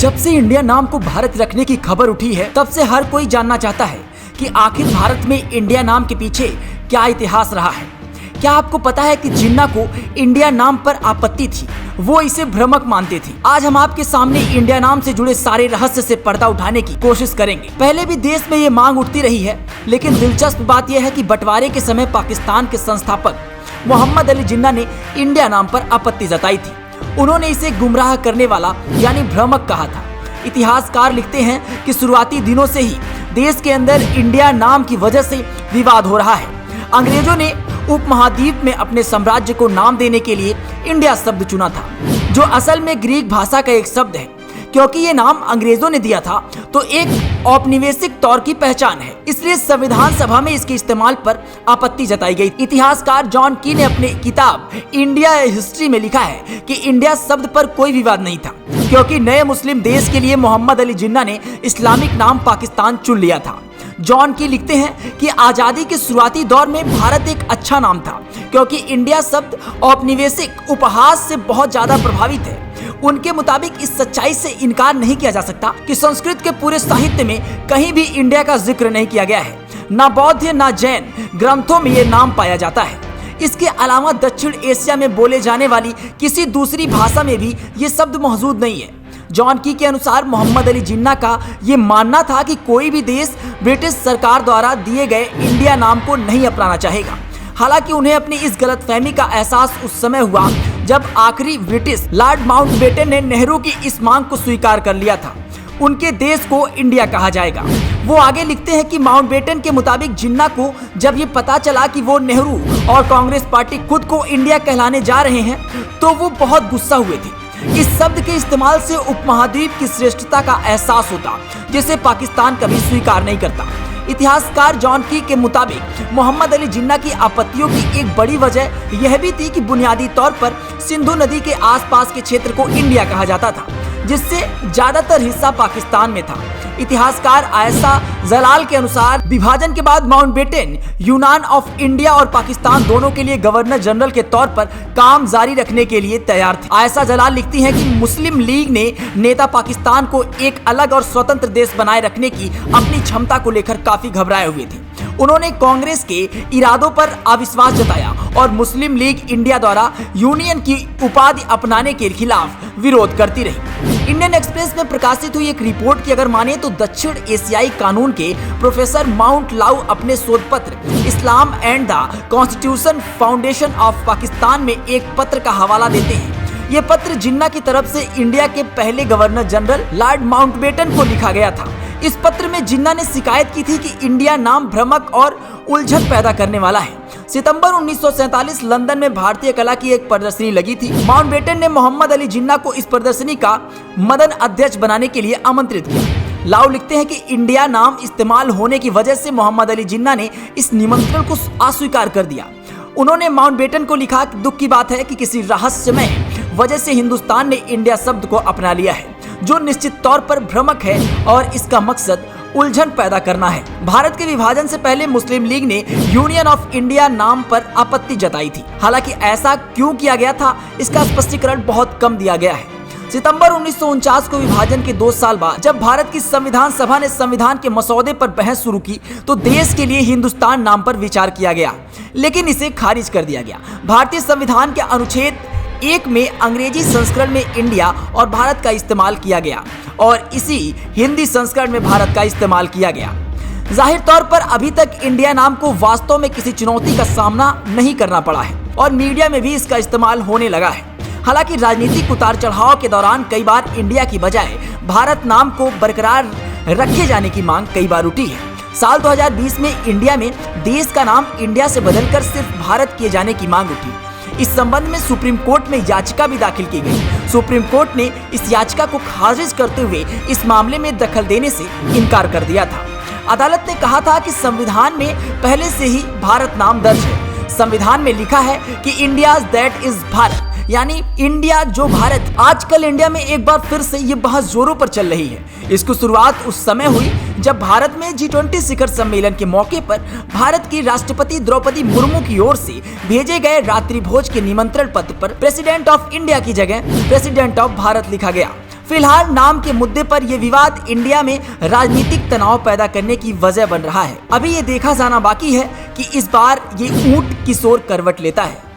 जब से इंडिया नाम को भारत रखने की खबर उठी है, तब से हर कोई जानना चाहता है कि आखिर भारत में इंडिया नाम के पीछे क्या इतिहास रहा है। क्या आपको पता है कि जिन्ना को इंडिया नाम पर आपत्ति थी, वो इसे भ्रमक मानते थे। आज हम आपके सामने इंडिया नाम से जुड़े सारे रहस्य से पर्दा उठाने की कोशिश करेंगे। पहले भी देश में ये मांग उठती रही है, लेकिन दिलचस्प बात यह है कि बंटवारे के समय पाकिस्तान के संस्थापक मोहम्मद अली जिन्ना ने इंडिया नाम पर आपत्ति जताई थी। उन्होंने इसे गुमराह करने वाला यानी भ्रमक कहा था। इतिहासकार लिखते हैं कि शुरुआती दिनों से ही देश के अंदर इंडिया नाम की वजह से विवाद हो रहा है। अंग्रेजों ने उपमहाद्वीप में अपने साम्राज्य को नाम देने के लिए इंडिया शब्द चुना था, जो असल में ग्रीक भाषा का एक शब्द है। क्योंकि ये नाम अंग्रेजों ने दिया था, तो एक औपनिवेशिक तौर की पहचान है, इसलिए संविधान सभा में इसके इस्तेमाल पर आपत्ति जताई गई। इतिहासकार जॉन की ने अपने किताब इंडिया हिस्ट्री में लिखा है कि इंडिया शब्द पर कोई विवाद नहीं था, क्योंकि नए मुस्लिम देश के लिए मोहम्मद अली जिन्ना ने इस्लामिक नाम पाकिस्तान चुन लिया था। जॉन की लिखते हैं कि आजादी के शुरुआती दौर में भारत एक अच्छा नाम था, क्योंकि इंडिया शब्द औपनिवेशिक उपहास से बहुत ज्यादा प्रभावित है। उनके मुताबिक इस सच्चाई से इनकार नहीं किया जा सकता कि संस्कृत के पूरे साहित्य में कहीं भी इंडिया का जिक्र नहीं किया गया है। ना बौद्ध ना जैन ग्रंथों में ये नाम पाया जाता है। इसके अलावा दक्षिण एशिया में बोले जाने वाली किसी दूसरी भाषा में भी ये शब्द मौजूद नहीं है। जॉन की के अनुसार मोहम्मद अली जिन्ना का ये मानना था कि कोई भी देश ब्रिटिश सरकार द्वारा दिए गए इंडिया नाम को नहीं अपनाना चाहेगा। हालांकि उन्हें अपनी इस गलतफहमी का एहसास उस समय हुआ जब आखिरी ब्रिटिश लॉर्ड माउंटबेटन ने नेहरू की इस मांग को स्वीकार कर लिया था। उनके देश को इंडिया कहा जाएगा। वो आगे लिखते हैं कि माउंटबेटन के मुताबिक जिन्ना को जब ये पता चला कि वो नेहरू और कांग्रेस पार्टी खुद को इंडिया कहलाने जा रहे हैं, तो वो बहुत गुस्सा हुए थे। इस शब्द के इस्तेमाल से उपमहाद्वीप की श्रेष्ठता का एहसास होता, जिसे पाकिस्तान कभी स्वीकार नहीं करता। इतिहासकार जॉन की के मुताबिक मोहम्मद अली जिन्ना की आपत्तियों की एक बड़ी वजह यह भी थी कि बुनियादी तौर पर सिंधु नदी के आसपास के क्षेत्र को इंडिया कहा जाता था, जिससे ज्यादातर हिस्सा पाकिस्तान में था। इतिहासकार आयशा जलाल के अनुसार विभाजन के बाद माउंटबेटन यूनान ऑफ इंडिया और पाकिस्तान दोनों के लिए गवर्नर जनरल के तौर पर काम जारी रखने के लिए तैयार थे। आयशा जलाल लिखती हैं कि मुस्लिम लीग ने नेता पाकिस्तान को एक अलग और स्वतंत्र देश बनाए रखने की अपनी क्षमता को लेकर काफी घबराए हुए थे। उन्होंने कांग्रेस के इरादों पर अविश्वास जताया और मुस्लिम लीग इंडिया द्वारा यूनियन की उपाधि अपनाने के खिलाफ विरोध करती रही। इंडियन एक्सप्रेस में प्रकाशित हुई एक रिपोर्ट की अगर माने तो दक्षिण एशियाई कानून के प्रोफेसर माउंट लाउ अपने शोध पत्र इस्लाम and the constitution foundation of Pakistan में एक पत्र का हवाला देते हैं। ये पत्र जिन्ना की तरफ से इंडिया के पहले गवर्नर जनरल लॉर्ड माउंटबेटन को लिखा गया था। इस पत्र में जिन्ना ने शिकायत की थी कि इंडिया नाम भ्रमक और उलझन पैदा करने वाला है। सितंबर 1947 लंदन में भारतीय कला की एक प्रदर्शनी लगी थी। माउंटबेटन ने मोहम्मद अली जिन्ना को इस प्रदर्शनी का मदन अध्यक्ष बनाने के लिए आमंत्रित किया। लाउ लिखते हैं कि इंडिया नाम इस्तेमाल होने की वजह से मोहम्मद अली जिन्ना ने इस निमंत्रण को अस्वीकार कर दिया। उन्होंने माउंटबेटन को लिखा कि दुख की बात है कि किसी रहस्यमय वजह से हिंदुस्तान ने इंडिया शब्द को अपना लिया है, जो निश्चित तौर पर भ्रमक है और इसका मकसद उलझन पैदा करना है। भारत के विभाजन से पहले मुस्लिम लीग ने यूनियन ऑफ इंडिया नाम पर आपत्ति जताई थी। हालांकि ऐसा क्यों किया गया था, इसका स्पष्टीकरण बहुत कम दिया गया है। सितंबर 1949 को विभाजन के 2 साल बाद जब भारत की संविधान सभा ने संविधान के मसौदे पर बहस शुरू की, तो देश के लिए हिंदुस्तान नाम पर विचार किया गया, लेकिन इसे खारिज कर दिया गया। भारतीय संविधान के अनुच्छेद 1 में अंग्रेजी संस्करण में इंडिया और भारत का इस्तेमाल किया गया और इसी हिंदी संस्करण में भारत का इस्तेमाल किया गया। जाहिर तौर पर अभी तक इंडिया नाम को वास्तव में किसी चुनौती का सामना नहीं करना पड़ा है और मीडिया में भी इसका इस्तेमाल होने लगा है। हालांकि राजनीतिक उतार चढ़ाव के दौरान कई बार इंडिया की बजाय भारत नाम को बरकरार रखे जाने की मांग कई बार उठी है। साल 2020 में इंडिया में देश का नाम इंडिया से बदलकर सिर्फ भारत किए जाने की मांग उठी। इस संबंध में सुप्रीम कोर्ट में याचिका भी दाखिल की गई। सुप्रीम कोर्ट ने इस याचिका को खारिज करते हुए इस मामले में दखल देने से इनकार कर दिया था। अदालत ने कहा था कि संविधान में पहले से ही भारत नाम दर्ज है। संविधान में लिखा है कि इंडिया दैट इज भारत, यानी इंडिया जो भारत। आजकल इंडिया में एक बार फिर से ये बहस जोरों पर चल रही है। इसकी शुरुआत उस समय हुई जब भारत में G20 शिखर सम्मेलन के मौके पर भारत की राष्ट्रपति द्रौपदी मुर्मू की ओर से भेजे गए रात्रि भोज के निमंत्रण पत्र पर प्रेसिडेंट ऑफ इंडिया की जगह प्रेसिडेंट ऑफ भारत लिखा गया। फिलहाल नाम के मुद्दे पर यह विवाद इंडिया में राजनीतिक तनाव पैदा करने की वजह बन रहा है। अभी ये देखा जाना बाकी है कि इस बार ये ऊंट किस ओर करवट लेता है।